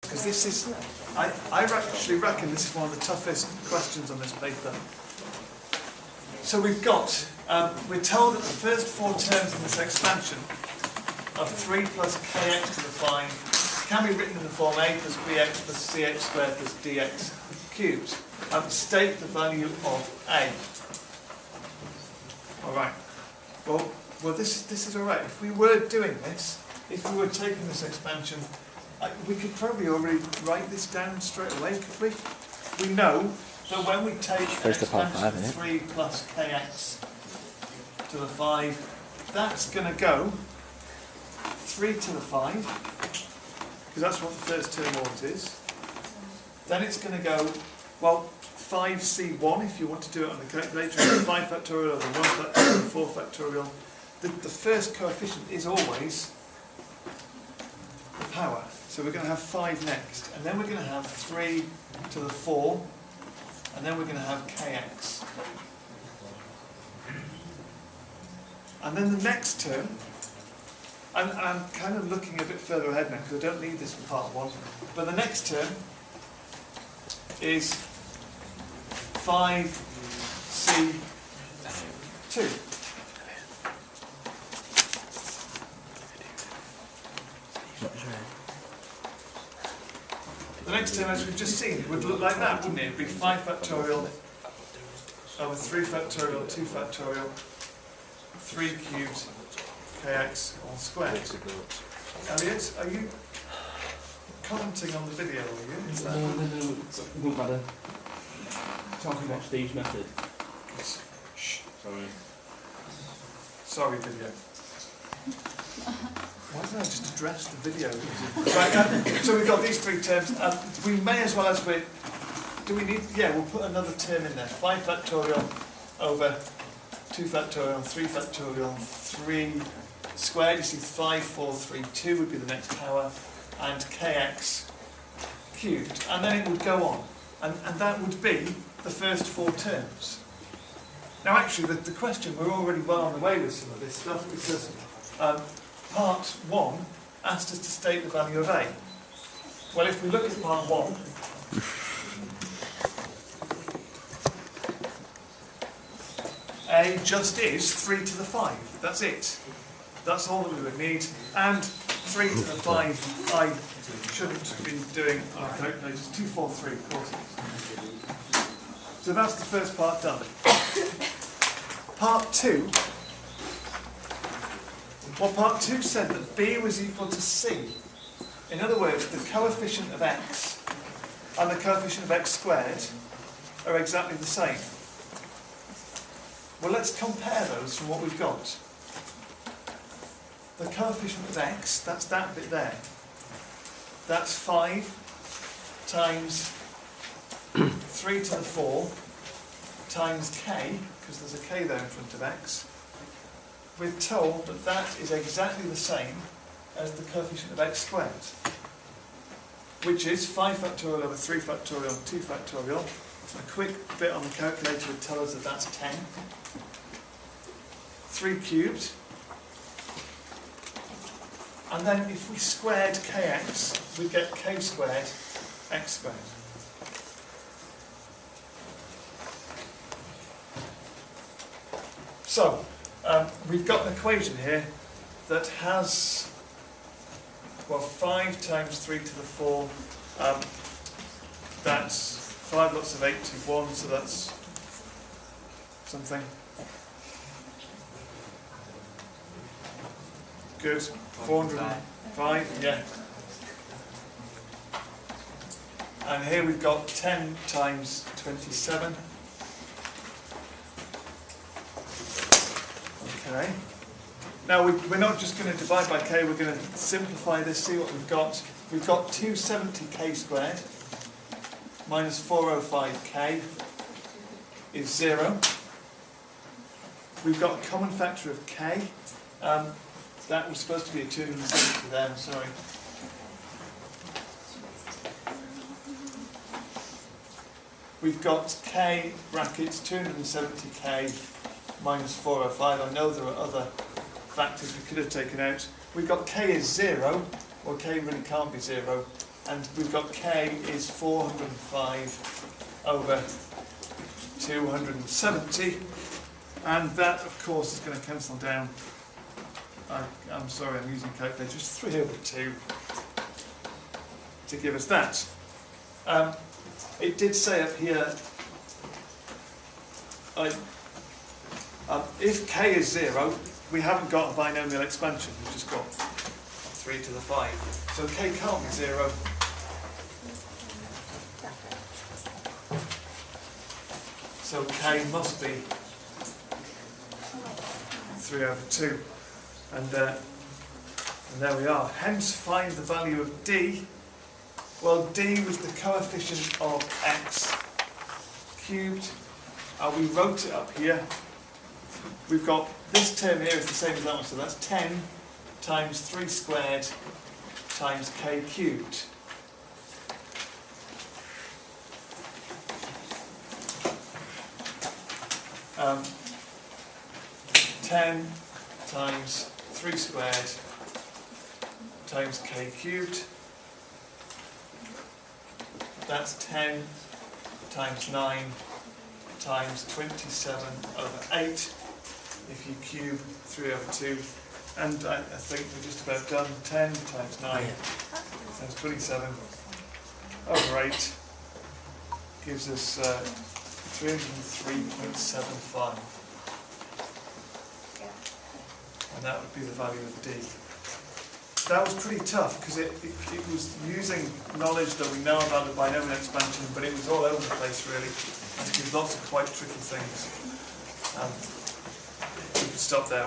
because this is, I actually reckon this is one of the toughest questions on this paper. So we've got, we're told that the first four terms in this expansion of 3 plus kx to the 5 can be written in the form a plus bx plus cx squared plus dx cubed. State the value of a. All right. Well, this is all right. If we were doing this, if we were taking this expansion, we could probably already write this down straight away, could we? We know that when we take an expansion of 3 plus kx to the 5, that's going to go 3 to the 5, because that's what the first term always is. Then it's going to go, well, 5c1 if you want to do it on the calculator, 5 factorial over 1 factorial, 4 factorial. The first coefficient is always the power. So we're going to have 5 next, and then we're going to have 3 to the 4, and then we're going to have kx. And then the next term, and I'm kind of looking a bit further ahead now because I don't need this for part 1, but the next term is 5c2. The next term, as we've just seen, would look like that, wouldn't it? It'd be 5 factorial over 3 factorial, 2 factorial, 3 cubed, kx all squared. Elliot, are you commenting on the video, are you? Is that no, it won't matter. Talking about Steve's method. Shh. Sorry, video. Why did I just address the video? Right, so we've got these 3 terms. We may as well, as we do, we need. Yeah, we'll put another term in there. 5 factorial over 2 factorial, 3 factorial, 3 squared. You see, 5, 4, 3, 2 would be the next power, and kx cubed, and then it would go on, and that would be the first 4 terms. Now, actually, the question, we're already well on the way with some of this stuff because. Part 1 asked us to state the value of a. Well, if we look at part 1, a just is 3 to the 5. That's it. That's all that we would need. And 3 to the 5, I shouldn't be doing our calculators. 2, 4, 3, of course. So that's the first part done. Part 2. Well, part 2 said that b was equal to c. In other words, the coefficient of x and the coefficient of x squared are exactly the same. Well, let's compare those from what we've got. The coefficient of x, that's that bit there. That's 5 times 3 to the 4 times k, because there's a k there in front of x. We're told that that is exactly the same as the coefficient of x squared, which is 5 factorial over 3 factorial, 2 factorial. A quick bit on the calculator would tell us that that's 10. 3 cubed. And then if we squared kx, we get k squared, x squared. So, we've got an equation here that has, well, 5 times 3 to the 4, that's 5 lots of 8 to 1, so that's something. Good. 405, yeah. And here we've got 10 times 27. Okay. Now we're not just going to divide by k, we're going to simplify this, see what we've got. We've got 270k squared minus 405k is 0. We've got a common factor of k. That was supposed to be a 270 there, I'm sorry. We've got k brackets 270k minus 405. I know there are other factors we could have taken out. We've got k is 0, well k really can't be 0. and we've got k is 405 over 270, and that of course is going to cancel down. I'm sorry, I'm using a calculator. It's 3 over 2 to give us that. It did say up here, if k is 0, we haven't got a binomial expansion, we've just got 3 to the 5. So k can't be 0. So k must be 3 over 2. And there we are. Hence, find the value of d. Well, d was the coefficient of x cubed. We wrote it up here. We've got this term here is the same as that one, so that's 10 times 3 squared times k cubed. Um, 10 times 3 squared times k cubed. That's 10 times 9 times 27 over 8. If you cube 3 over 2, and I think we're just about done. 10 times 9 times 27 over 8 gives us 303.75. And that would be the value of d. That was pretty tough because it was using knowledge that we know about the binomial expansion, but it was all over the place really, and it did lots of quite tricky things. We could stop there.